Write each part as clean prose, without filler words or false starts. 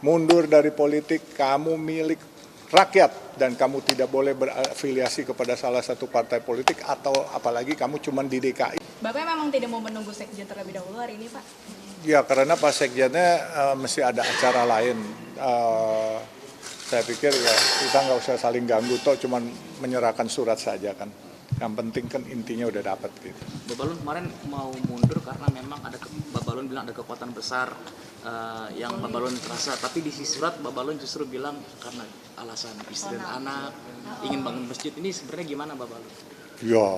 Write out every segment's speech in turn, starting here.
mundur dari politik, kamu milik rakyat dan kamu tidak boleh berafiliasi kepada salah satu partai politik atau apalagi kamu cuma di DKI. Bapak memang tidak mau menunggu sekjen terlebih dahulu hari ini, Pak? Ya, karena Pak Sekjennya mesti ada acara lain. Saya pikir ya kita nggak usah saling ganggu, toh cuma menyerahkan surat saja kan. Yang penting kan intinya udah dapat gitu. Bapak Balun kemarin mau mundur karena memang ada Bapak Balun bilang ada kekuatan besar yang Bapak Balun terasa, tapi di surat Bapak Balun justru bilang karena alasan istri dan anak ingin bangun masjid. Ini sebenarnya gimana Bapak Balun? Ya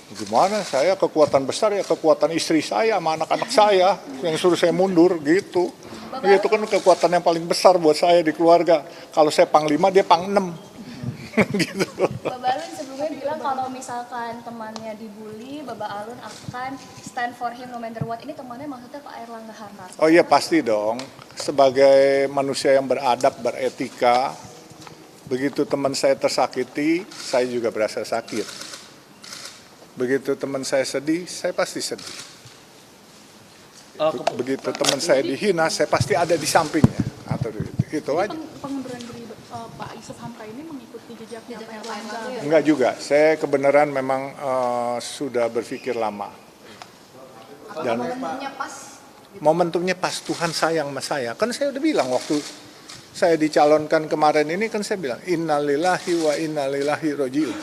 gimana, saya kekuatan besar ya kekuatan istri saya sama anak-anak saya yang suruh saya mundur gitu. Itu kan kekuatan yang paling besar buat saya di keluarga. Kalau saya panglima, dia pang-6 gitu. Bapak Alun sebelumnya bilang kalau misalkan temannya dibully, Bapak Alun akan stand for him no matter what. Ini temannya maksudnya Pak Airlangga Hartarto. Oh iya pasti dong. Sebagai manusia yang beradab, beretika, begitu teman saya tersakiti, saya juga berasa sakit. Begitu teman saya sedih, saya pasti sedih. Begitu teman saya dihina, saya pasti ada di sampingnya. Atau itu aja. Pengunduran diri Pak Yusuf Hamka ini mengikuti jejaknya Pak Airlangga? Enggak juga. Saya kebenaran memang sudah berpikir lama. Dan momentumnya pas Tuhan sayang sama saya. Kan saya udah bilang waktu saya dicalonkan kemarin ini kan saya bilang innalillahi wa innalillahi rojiun.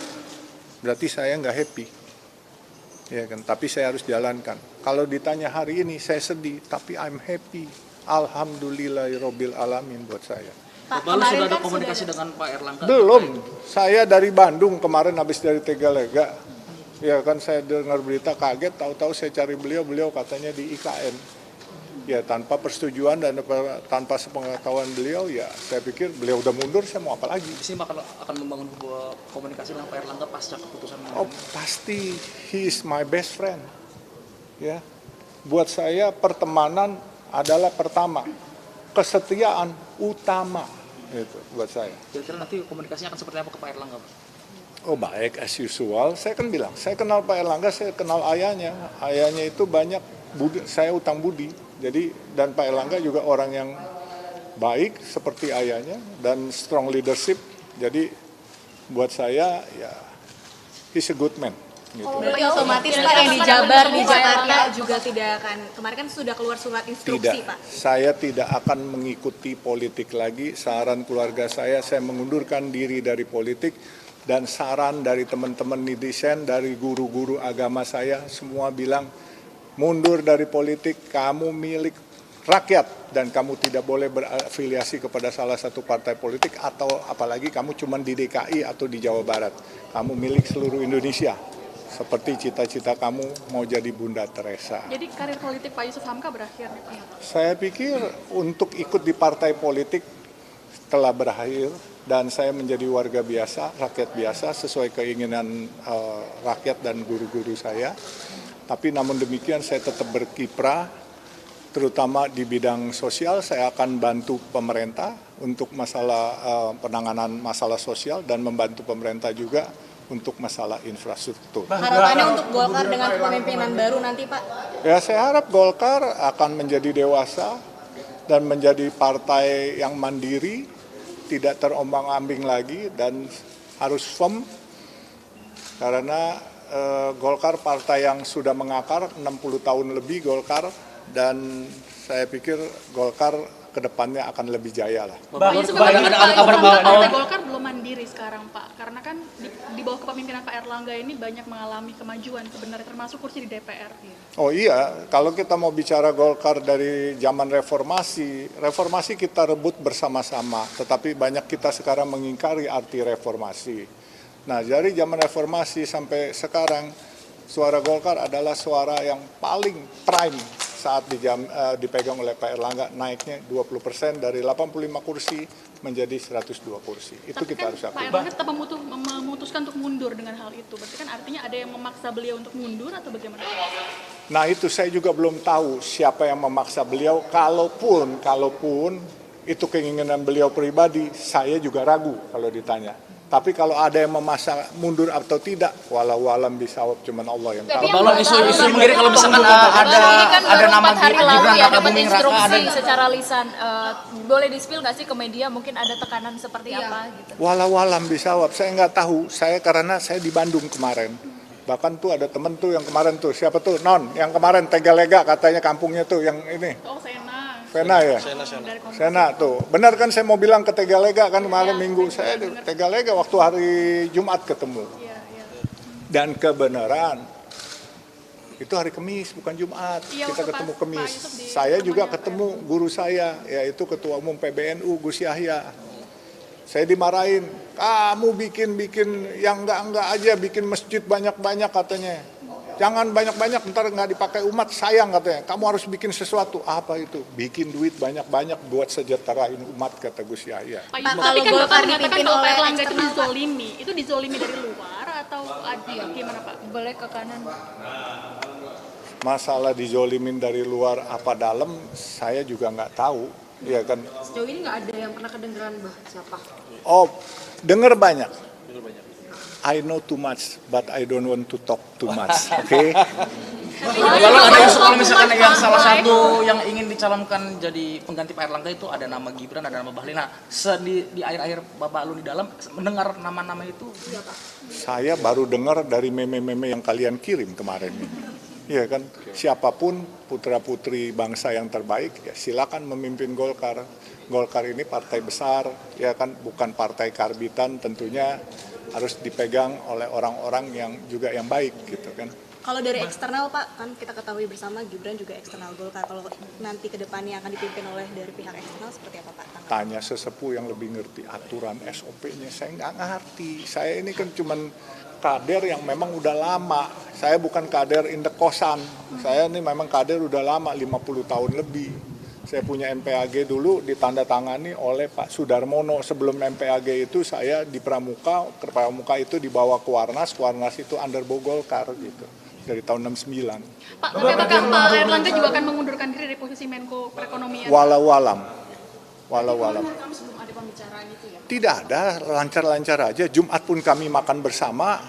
Berarti saya nggak happy. Ya kan, tapi saya harus jalankan. Kalau ditanya hari ini saya sedih, tapi I'm happy. Alhamdulillahirabbil alamin buat saya. Bapak Balun sudah ada komunikasi dengan Pak Airlangga? Belum. Saya dari Bandung kemarin habis dari Tegalega. Ya kan saya dengar berita kaget, tahu-tahu saya cari beliau katanya di IKN. Ya tanpa persetujuan dan tanpa sepengetahuan beliau, ya saya pikir beliau udah mundur, saya mau apa lagi. Di sini akan membangun komunikasi dengan Pak Airlangga pasca keputusan. Oh pasti, he is my best friend. Ya, buat saya pertemanan adalah pertama, kesetiaan utama itu buat saya. Kira-kira nanti komunikasinya akan seperti apa ke Pak Airlangga, Pak? Oh baik, as usual. Saya kan bilang, saya kenal Pak Airlangga, saya kenal ayahnya. Ayahnya itu banyak saya utang budi. Jadi dan Pak Airlangga juga orang yang baik seperti ayahnya dan strong leadership. Jadi buat saya ya he's a good man. Gitu. Berarti otomatis Pak yang di Jabar, di Jakarta juga tidak akan, kemarin kan sudah keluar surat instruksi Pak. Saya tidak akan mengikuti politik lagi. Saran keluarga saya mengundurkan diri dari politik. Dan saran dari teman-teman netizen, dari guru-guru agama saya, semua bilang mundur dari politik, kamu milik rakyat dan kamu tidak boleh berafiliasi kepada salah satu partai politik atau apalagi kamu cuma di DKI atau di Jawa Barat. Kamu milik seluruh Indonesia. Seperti cita-cita kamu mau jadi Bunda Teresa. Jadi karir politik Pak Yusuf Hamka berakhir nih Pak? Saya pikir untuk ikut di partai politik telah berakhir dan saya menjadi warga biasa, rakyat biasa sesuai keinginan rakyat dan guru-guru saya. Tapi namun demikian saya tetap berkiprah, terutama di bidang sosial. Saya akan bantu pemerintah untuk masalah penanganan masalah sosial dan membantu pemerintah juga untuk masalah infrastruktur. Harapannya untuk Golkar dengan kepemimpinan baru nanti Pak? Ya saya harap Golkar akan menjadi dewasa dan menjadi partai yang mandiri, tidak terombang-ambing lagi dan harus firm karena Golkar partai yang sudah mengakar 60 tahun lebih Golkar dan saya pikir Golkar kedepannya akan lebih jaya lah. Pak Yusuf, ada kabar bahwa Golkar belum mandiri sekarang Pak, karena kan di bawah kepemimpinan Pak Airlangga ini banyak mengalami kemajuan sebenarnya termasuk kursi di DPR. Oh iya, kalau kita mau bicara Golkar dari zaman reformasi kita rebut bersama-sama, tetapi banyak kita sekarang mengingkari arti reformasi. Nah dari zaman reformasi sampai sekarang suara Golkar adalah suara yang paling prime saat dipegang oleh Pak Airlangga, naiknya 20% dari 85 kursi menjadi 102 kursi. Itu tapi kita kan harus Pak akui. Airlangga tetap memutuskan untuk mundur dengan hal itu. Berarti kan artinya ada yang memaksa beliau untuk mundur atau bagaimana? Nah itu saya juga belum tahu siapa yang memaksa beliau. Kalaupun itu keinginan beliau pribadi, saya juga ragu kalau ditanya. Tapi kalau ada yang memaksa mundur atau tidak, walau alam bisawab, cuman Allah yang tahu. Tapi Pak Balon isu mengirim kalau misalkan ada nama hari lalu Gibran ya Raka dapat Buming Raka ada instruksi secara lisan. Boleh di-spill nggak sih ke media mungkin ada tekanan seperti apa gitu? Walau alam bisawab, saya nggak tahu. Karena saya di Bandung kemarin. Bahkan tuh ada temen tuh yang kemarin tuh, siapa tuh? Non, yang kemarin Tegalega katanya kampungnya tuh, yang ini. Oh, Sena. Sena ya? Dari Kompas. Sena tuh. Benar kan saya mau bilang ke Tegalega kan kemarin minggu. Saya di Tegalega waktu hari Jumat ketemu. Iya, iya. Dan kebenaran, itu hari Kamis bukan Jumat. Iya, Kita waktu ketemu pas Kamis. Pak Yusuf di Saya juga rumahnya ketemu guru saya, yaitu Ketua Umum PBNU Gus Yahya. Saya dimarahin, kamu bikin yang enggak aja, bikin masjid banyak-banyak katanya. Jangan banyak-banyak, ntar nggak dipakai umat, sayang katanya. Kamu harus bikin sesuatu. Apa itu? Bikin duit banyak-banyak buat sejahterain umat, kata Gus Yahya. Pak Yusuf, Kalau tapi kan Golkar Bapak mengatakan dipimpin bahwa Pak oleh Erlangga itu eksternal, Pak. dizolimi. Itu dizolimi dari luar atau gimana Pak? Boleh ke kanan. Masalah dijolimin dari luar apa dalam, saya juga nggak tahu. Ya kan? Sejauh ini nggak ada yang pernah kedengeran siapa? Oh, dengar banyak. I know too much, but I don't want to talk too much. Oke? Lalu ada isu kalau misalkan yang salah satu yang ingin dicalonkan jadi pengganti Pak Erlangga itu ada nama Gibran, ada nama Bahlil. Nah, di akhir-akhir Bapak Alun di dalam mendengar nama-nama itu Saya baru dengar dari meme-meme yang kalian kirim kemarin. Iya kan, siapapun putra-putri bangsa yang terbaik, ya silakan memimpin Golkar. Golkar ini partai besar, ya kan, bukan partai karbitan, tentunya harus dipegang oleh orang-orang yang juga yang baik gitu kan. Kalau dari eksternal Pak, kan kita ketahui bersama Gibran juga eksternal Golkar. Kalau nanti ke depannya akan dipimpin oleh dari pihak eksternal seperti apa Pak? Tanya sesepuh yang lebih ngerti aturan SOP-nya, saya nggak ngerti. Saya ini kan cuman kader yang memang udah lama. Saya bukan kader indek-kosan. Saya ini memang kader udah lama, 50 tahun lebih. Saya punya MPAG dulu ditandatangani oleh Pak Sudarmono. Sebelum MPAG itu saya di Pramuka itu dibawa ke Warnas itu underbo Golkar gitu. Dari tahun 69. Pak, tapi apakah Pak Erlangga juga akan mengundurkan diri dari posisi Menko Perekonomian? Walau alam. Kami sebelum ada pembicaraan itu ya. Tidak ada, lancar-lancar aja. Jumat pun kami makan bersama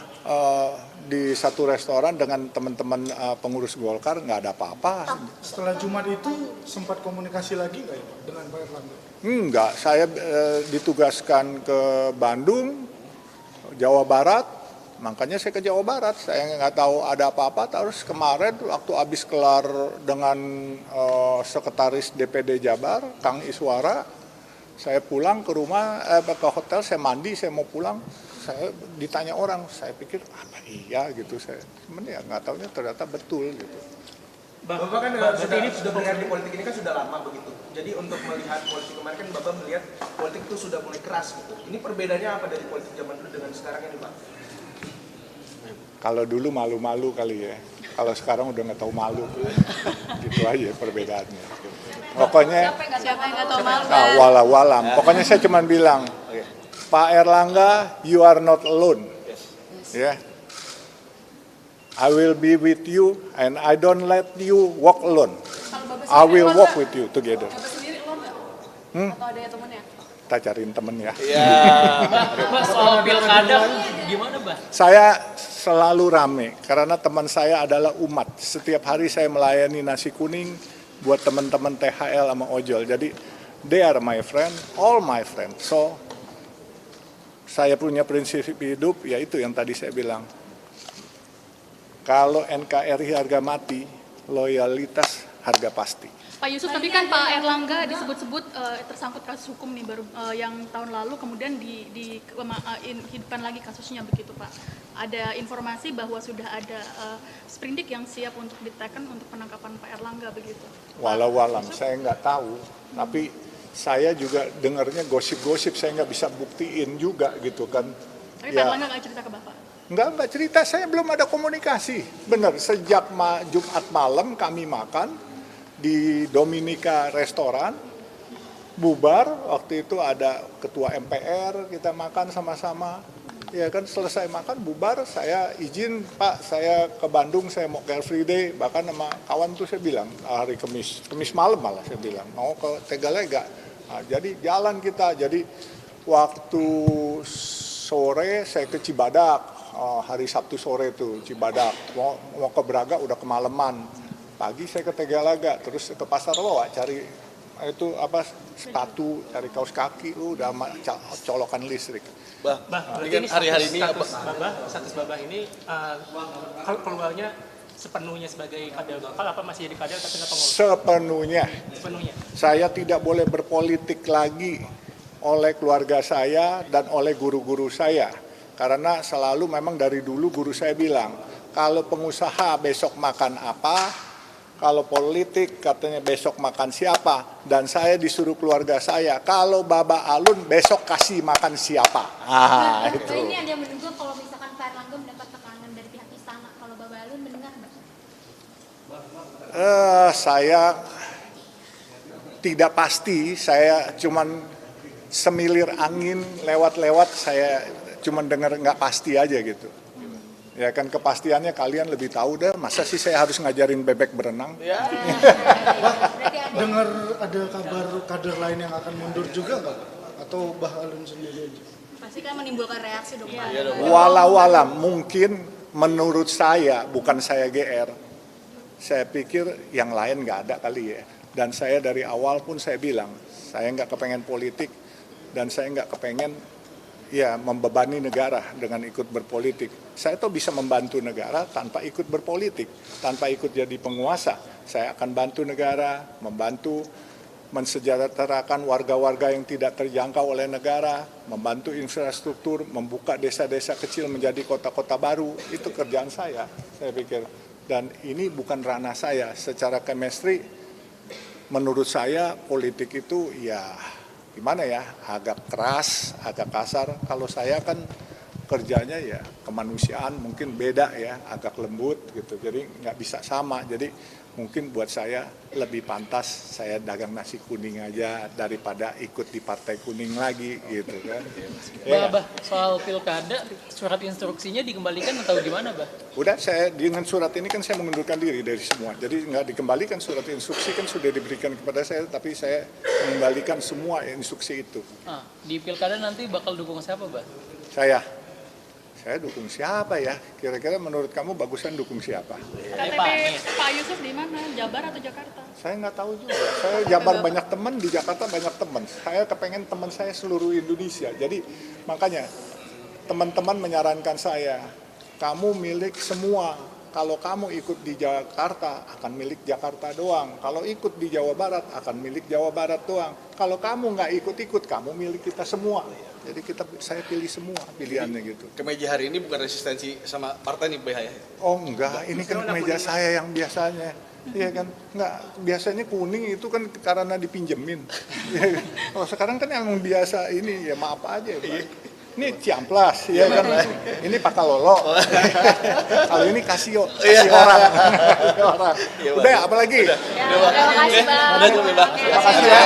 di satu restoran dengan teman-teman pengurus Golkar, nggak ada apa-apa. Setelah Jumat itu sempat komunikasi lagi nggak ya Pak, dengan Pak Erlangga? Enggak, saya ditugaskan ke Bandung, Jawa Barat, makanya saya ke Jawa Barat. Saya nggak tahu ada apa-apa, terus kemarin waktu habis kelar dengan sekretaris DPD Jabar, Kang Iswara, saya pulang ke rumah, ke hotel, saya mandi, saya mau pulang. Saya ditanya orang, saya pikir apa iya gitu, saya cuman ya nggak taunya ternyata betul gitu. Bapak kan sudah berada di politik ini kan sudah lama begitu. Jadi untuk melihat politik kemarin kan Bapak melihat politik itu sudah mulai keras gitu. Ini perbedaannya apa dari politik zaman dulu dengan sekarang ini Pak? Kalau dulu malu-malu kali ya, kalau sekarang udah nggak tahu malu, gitu aja perbedaannya. Pokoknya, Siapa yang nggak tahu malu? walau-walam. Pokoknya saya cuma bilang, Pak Erlangga, you are not alone. Ya. I will be with you and I don't let you walk alone. I will walk with you together. Bapak sendiri lo nggak? Atau ada temennya? Kita cariin temen ya. Mas soal pilkada gimana, Bah? Saya selalu rame karena teman saya adalah umat. Setiap hari saya melayani nasi kuning buat teman-teman THL sama ojol. Jadi they are my friend, all my friend. So saya punya prinsip hidup, yaitu yang tadi saya bilang. Kalau NKRI harga mati, loyalitas harga pasti. Pak Yusuf, tapi kan Pak Erlangga disebut-sebut tersangkut kasus hukum nih baru yang tahun lalu kemudian dihidupkan lagi kasusnya begitu Pak. Ada informasi bahwa sudah ada sprindik yang siap untuk diteken untuk penangkapan Pak Erlangga begitu. Walau-walam, saya nggak tahu, tapi saya juga dengarnya gosip-gosip, saya nggak bisa buktiin juga gitu kan. Tapi Pak Erlangga nggak cerita ke Bapak? Nggak cerita, saya belum ada komunikasi. Benar, sejak Jumat malam kami makan di Dominika Restoran, bubar, waktu itu ada ketua MPR, kita makan sama-sama. Ya kan, selesai makan, bubar, saya izin, Pak, saya ke Bandung, saya mau Car Free Day, bahkan sama kawan tuh saya bilang, hari Kamis malam malah saya bilang, mau ke Tegalega. Nah, jadi jalan kita, jadi waktu sore saya ke Cibadak, hari Sabtu sore itu Cibadak, mau ke Braga udah kemalaman. Pagi saya ke Tegalaga, terus ke Pasar Loa cari itu sepatu, cari kaos kaki, udah colokan listrik. Ini kan hari-hari ini status Babah ini kalau keluarnya sepenuhnya sebagai kader Golkar apa masih jadi kader tapi nggak pengurus? Sepenuhnya. Saya tidak boleh berpolitik lagi oleh keluarga saya dan oleh guru-guru saya. Karena selalu memang dari dulu guru saya bilang, kalau pengusaha besok makan apa, kalau politik katanya besok makan siapa, dan saya disuruh keluarga saya, kalau Baba Alun besok kasih makan siapa. Itu. Ini ada yang menduga kalau misalkan Pak Erlangga mendapat tekanan dari pihak istana, kalau Baba Alun mendengar nggak? Saya tidak pasti, saya cuman semilir angin lewat-lewat, saya cuman dengar nggak pasti aja gitu. Ya kan kepastiannya kalian lebih tahu deh, masa sih saya harus ngajarin bebek berenang? Ya. Dengar ada kabar kader lain yang akan mundur juga nggak? Atau Bah Alun sendiri aja? Pasti kan menimbulkan reaksi dong Pak. Walau alam, mungkin menurut saya, bukan saya GR, saya pikir yang lain nggak ada kali ya. Dan saya dari awal pun saya bilang, saya nggak kepengen politik, dan saya nggak kepengen ya membebani negara dengan ikut berpolitik. Saya tuh bisa membantu negara tanpa ikut berpolitik, tanpa ikut jadi penguasa. Saya akan bantu negara, membantu mensejahterakan warga-warga yang tidak terjangkau oleh negara, membantu infrastruktur, membuka desa-desa kecil menjadi kota-kota baru. Itu kerjaan saya pikir. Dan ini bukan ranah saya. Secara chemistry, menurut saya politik itu ya gimana ya, agak keras, agak kasar. Kalau saya kan kerjanya ya kemanusiaan, mungkin beda ya, agak lembut gitu. Jadi nggak bisa sama. Jadi mungkin buat saya lebih pantas saya dagang nasi kuning aja daripada ikut di partai kuning lagi gitu kan. Bah, soal pilkada, surat instruksinya dikembalikan atau gimana, Bah? Udah, saya dengan surat ini kan saya mengundurkan diri dari semua. Jadi nggak dikembalikan, surat instruksi kan sudah diberikan kepada saya, tapi saya mengembalikan semua instruksi itu. Di pilkada nanti bakal dukung siapa, Bah? Saya dukung siapa ya? Kira-kira menurut kamu bagusan dukung siapa? KTP Pak Yusuf di mana? Jabar atau Jakarta? Saya nggak tahu juga. Saya Jabar banyak teman, di Jakarta banyak teman. Saya kepengen teman saya seluruh Indonesia. Jadi makanya teman-teman menyarankan saya, kamu milik semua. Kalau kamu ikut di Jakarta, akan milik Jakarta doang. Kalau ikut di Jawa Barat, akan milik Jawa Barat doang. Kalau kamu nggak ikut-ikut, kamu milik kita semua. Jadi saya pilih semua pilihannya gitu. Kemeja hari ini bukan resistensi sama partai nih, Bah ya? Oh enggak, ini kan kemeja saya yang biasanya. Iya kan, enggak, biasanya kuning itu kan karena dipinjemin. Oh sekarang kan yang biasa ini, ya maaf aja ya Pak. Ini ciamplas, ya kan. Ini pakalolo. Kalau ini kasih orang. Udah, apa lagi? Terima kasih, Bang. Udah cukup, Bah. Terima kasih ya.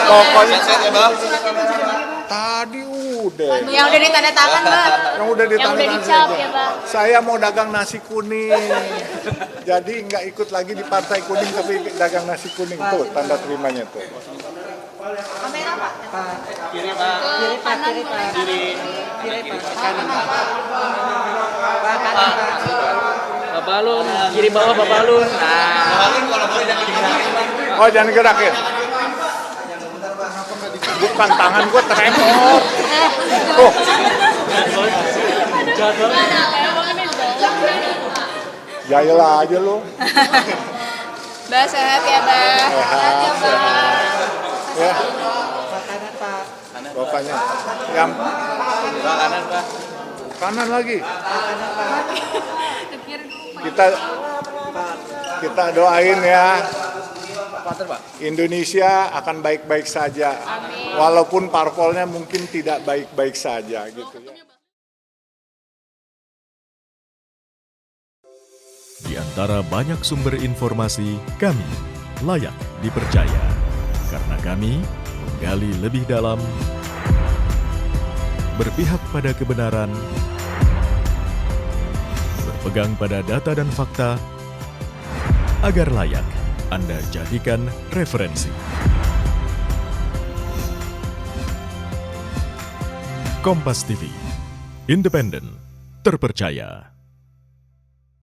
Pokoknya tadi udah. Yang udah ditanda tangan, Bang. Yang udah ditanda Yang udah dicap ya, Bang. Saya mau dagang nasi kuning. Jadi nggak ikut lagi di partai kuning tapi dagang nasi kuning tuh tanda terimanya tuh. Kamera Pak. Kiri, Pak. Kiri Pak. Kanan, Pak Balun, kiri bawah Pak Balun. Oh jangan gerakin. Bukan tangan gue tremor. Tuh. Jayalah aja lo. Bah, sehat ya, Bah. Sehat ya, Bah. Ya. Bapaknya. Yang Kanan, Pak. kanan lagi. Kita doain ya. Indonesia akan baik-baik saja. Walaupun parpolnya mungkin tidak baik-baik saja gitu ya. Di antara banyak sumber informasi, kami layak dipercaya. Karena kami menggali lebih dalam, berpihak pada kebenaran, berpegang pada data dan fakta, agar layak Anda jadikan referensi. Kompas TV, independen, terpercaya.